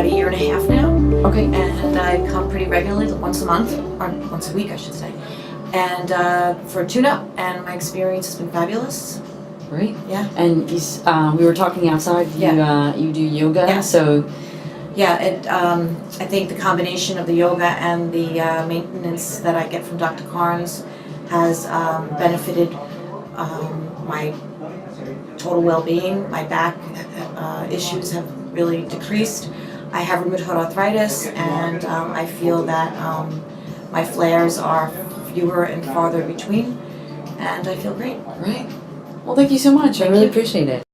a year and a half now. Okay. And I come pretty regularly, once a month, or once a week I should say, and for a tune-up, and my experience has been fabulous. Great. Yeah. And we were talking outside. You do yoga. Yeah. So. Yeah, I think the combination of the yoga and the maintenance that I get from Dr. Carnes has benefited my total well-being. My back issues have really decreased. I have rheumatoid arthritis, and I feel that my flares are fewer and farther between, and I feel great. Right. Well, thank you so much. I really appreciate it.